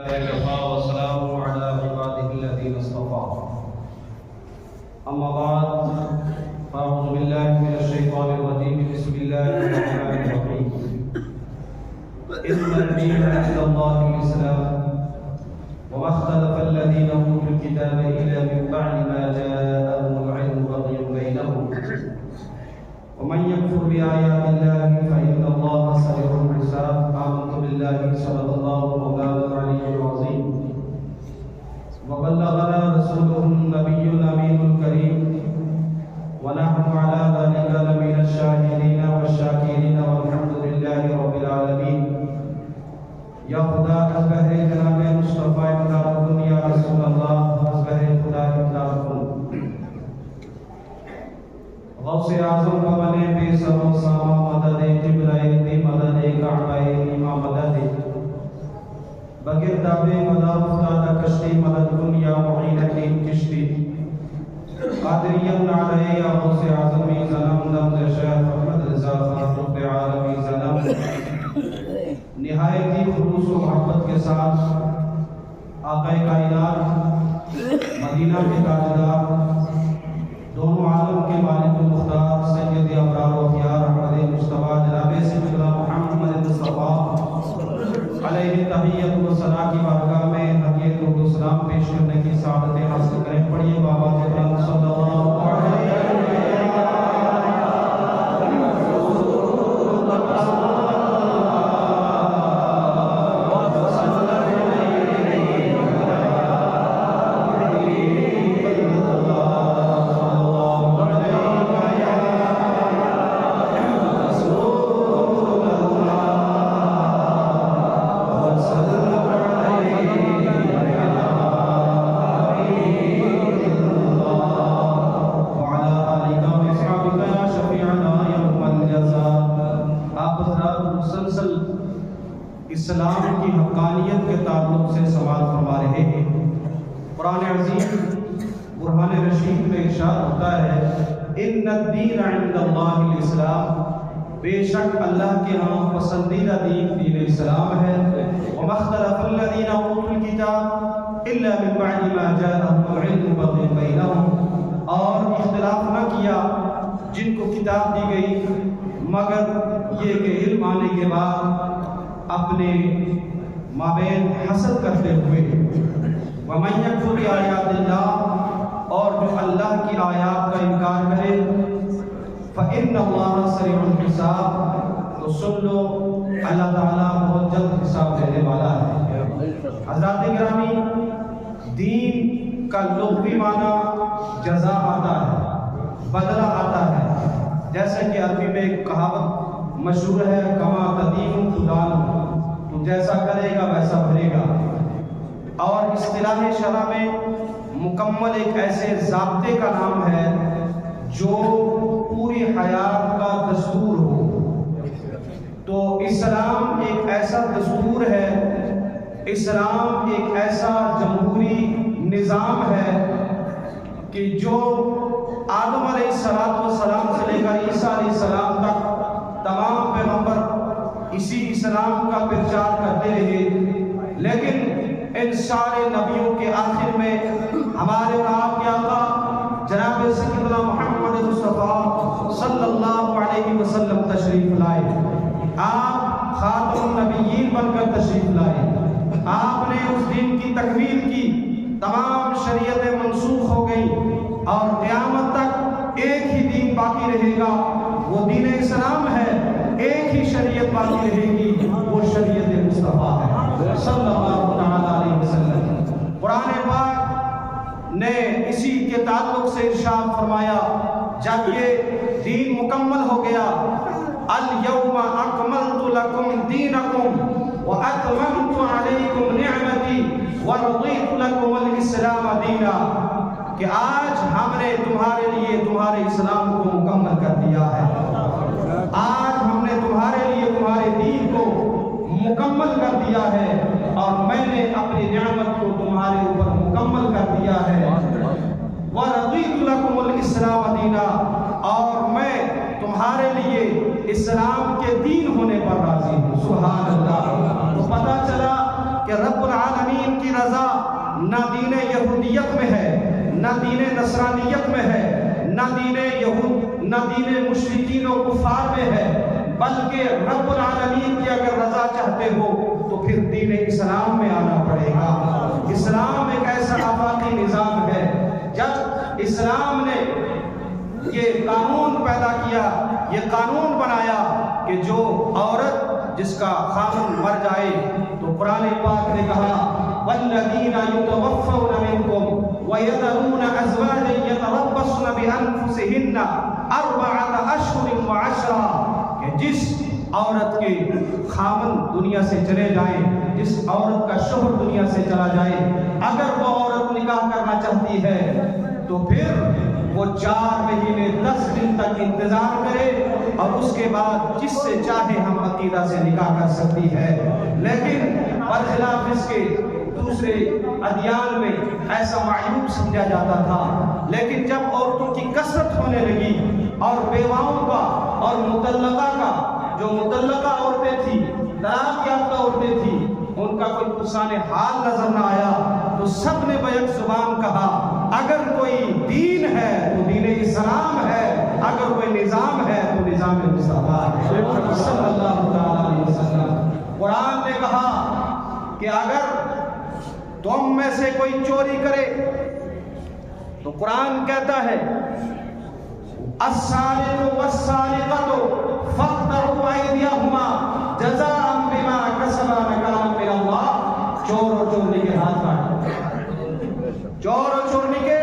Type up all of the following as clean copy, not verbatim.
والسلام على عباده الذين اصطفى أما بعد فأعوذ بالله من الشيطان الرجيم بسم الله الرحمن الرحيم إن الدين عند الله الإسلام وما اختلف الذين أوتوا الكتاب إلا من بعد ما جاءهم العلم بغيا بينهم ومن يكفر بآيات الله فإن الله سريع الحساب آمنت بالله صدق الله مولانا العلي العظيم وبلغنا رسوله النبي الأمين الكريم ونحن على ذلك لمن الشاهدين والشاكرين والحمد لله رب العالمين یا خدا از بہر جناب مصطفیٰ امداد کن یا رسول اللہ از بہر خدا امداد کن غوث اعظم کا بنے بے سر و ساما مدد جبرائیل مدد کعبائل مدد بغیر دابے مدد افتادہ کشتی مدد کن یا معین الدین کشتی قادریت علیہ یا غوث اعظمی ظلم نمز شیخ محمد رضا خان رب عالمی ظلم نہایت ہی خلوص و محبت کے ساتھ آقا کائنات مدینہ کے تاجدار دونوں عالم کے مالک المختار سید ابرار و اخیار احمد مصطفیٰ جناب سیدنا محمد مصطفیٰ علیہ تحیت و ثنا کی بارگاہ میں حدیث و سلام پیش کرنے کی سعادت حاصل کریں. پڑھیے بابا جبران صلی اللہ علیہ اسلام کی حقانیت کے تعلق سے سوال فرما رہے ہیں. قرآن عظیم برہان رشید میں ارشاد ہوتا ہے ان الدین عند اللہ الاسلام، بے شک اللہ کے ہاں پسندیدہ دین دین اسلام ہے. وما اختلف الذین اوتوا الکتاب الا من بعد ما جاءهم العلم بغیا بینہم، اور اختلاف نہ کیا جن کو کتاب دی گئی مگر یہ کہ علم آنے کے بعد اپنے مابین حسد کرتے ہوئے. وَمَن يَكْفُرْ بِآيَاتِ اللَّهِ، اور جو اللہ کی آیات کا انکار کرے فَإِنَّ اللَّهَ سَرِيعُ الْحِسَابِ، تو سن لو اللہ تعالیٰ بہت جلد حساب لینے والا ہے. حضرات گرامی، دین کا لغوی معنی جزا آتا ہے، بدلہ آتا ہے. جیسے کہ عربی میں ایک کہاوت مشہور ہے کما تدین تدان، تو جیسا کرے گا ویسا بھرے گا. اور اصطلاح شرع میں مکمل ایک ایسے ضابطے کا نام ہے جو پوری حیات کا دستور ہو. تو اسلام ایک ایسا دستور ہے، اسلام ایک ایسا جمہوری نظام ہے کہ جو آدم علیہ السلام سے لے کر عیسیٰ علیہ السلام تک تمام پیغمبر اسی اسلام کا پرچار کرتے رہے. لیکن ان سارے نبیوں کے آخر میں ہمارے اور آپ کے آقا جناب سیدنا محمد مصطفیٰ صلی اللہ علیہ وسلم تشریف لائے. آپ خاتم النبیین بن کر تشریف لائے. آپ نے اس دین کی تکمیل کی، تمام شریعتیں منسوخ ہو گئیں اور قیامت تک ایک ہی دین باقی رہے گا، وہ دین اسلام ہے. ایک ہی شریعت باقی رہے گی، وہ شریعت مصطفیٰ ہے صلی اللہ علیہ وسلم. قرآن پاک نے اسی کے تعلق سے ارشاد فرمایا جب یہ دین مکمل ہو گیا الیوم اکملت لکم دینکم واتممت علیکم نعمتی ورضیت لکم الاسلام دینا، کہ آج ہم نے تمہارے لیے تمہارے اسلام کو مکمل کر دیا ہے. آج ہم نے تمہارے لیے تمہارے دین کو مکمل کر دیا ہے اور میں نے اپنی نعمت کو تمہارے اوپر مکمل کر دیا ہے. وَرَضِيتُ لَكُمُ الْإِسْلَامَ دِينًا، اور میں تمہارے لیے اسلام کے دین ہونے پر راضی ہوں. سبحان اللہ. تو پتہ چلا کہ رب العالمین العالمین کی رضا نہ دین یہودیت میں ہے، نہ دین نصرانیت میں ہے، نہ دین مشرکین و کفار میں ہے، بلکہ رب العالمین کی اگر رضا چاہتے ہو تو پھر دین اسلام میں آنا پڑے گا۔ اسلام ایک ایسا آفاقی نظام ہے، جب اسلام نے یہ قانون پیدا کیا، یہ قانون بنایا کہ جو عورت جس کا خاوند مر جائے تو قرآن پاک نے کہا والذین یتوفون منکم ویذرون ازواجا یتربصن بانفسہن اربعۃ اشہر وعشرا، کہ جس عورت کے خاوند دنیا سے چلے جائیں، جس عورت کا شوہر دنیا سے چلا جائے، اگر وہ عورت نکاح کرنا چاہتی ہے تو پھر وہ 4 مہینے 10 دن تک انتظار کرے اور اس کے بعد جس سے چاہے ہم عقیدہ سے نکاح کر سکتی ہے۔ لیکن برخلاف اس کے دوسرے ادیان میں ایسا معیوب سمجھا جاتا تھا، لیکن جب عورتوں کی کثرت ہونے لگی اور بیواؤں کا اور مطلقہ کا، جو مطلقہ عورتیں تھیں، طلاق یافتہ عورتیں تھیں، ان کا کوئی پرسان حال نظر نہ آیا تو سب نے بیک زبان کہا اگر کوئی دین ہے تو دین اسلام ہے، اگر کوئی نظام ہے تو نظام مصطفیٰ ہے صلی اللہ علیہ وسلم۔ قرآن نے کہا کہ اگر تم میں سے کوئی چوری کرے تو قرآن کہتا ہے السارق والسارقۃ فاقطعوا ایدیہما جزاء بما کسبا نکالا من اللہ، چور اور چورنی کے ہاتھ کاٹ دو، چور اور چورنی کے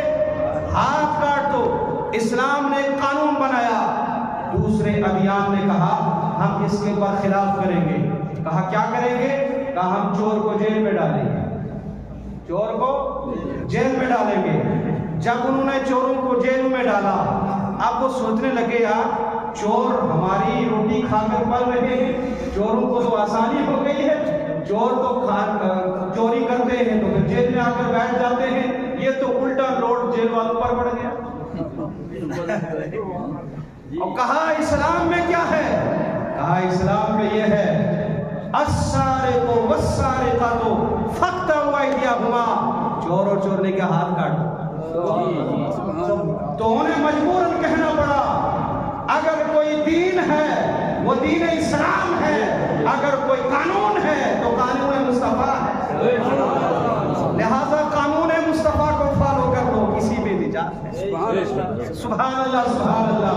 ہاتھ کاٹ دو۔ اسلام نے ایک قانون بنایا، دوسرے ادیان نے کہا ہم اس کے اوپر خلاف کریں گے۔ کہا کیا کریں گے؟ کہا ہم چور کو جیل میں ڈالیں گے، چور کو جیل میں ڈالیں گے۔ جب انہوں نے چوروں کو جیل میں ڈالا، اب وہ سوچنے لگے یار چور ہماری روٹی کھا کر پل رہے ہیں، چوروں کو تو آسانی ہو گئی ہے، چور تو چوری کرتے ہیں تو پھر جیل میں آ کر بیٹھ جاتے ہیں، یہ تو الٹا لوڈ جیل والوں پر پڑ گیا۔ اور کہا اسلام میں کیا ہے؟ کہا اسلام میں یہ ہے السارق والسارقۃ فاقطعوا ایدیہما، چور اور چورنے کا ہاتھ کاٹ دو۔ تو انہیں مجبوراً کہنا پڑا اگر کوئی دین ہے وہ دین اسلام ہے، اگر کوئی قانون ہے تو قانون مصطفیٰ ہے، لہذا قانون مصطفیٰ کو فالو کر لو، کسی میں نجات ہے۔ سبحان اللہ سبحان اللہ۔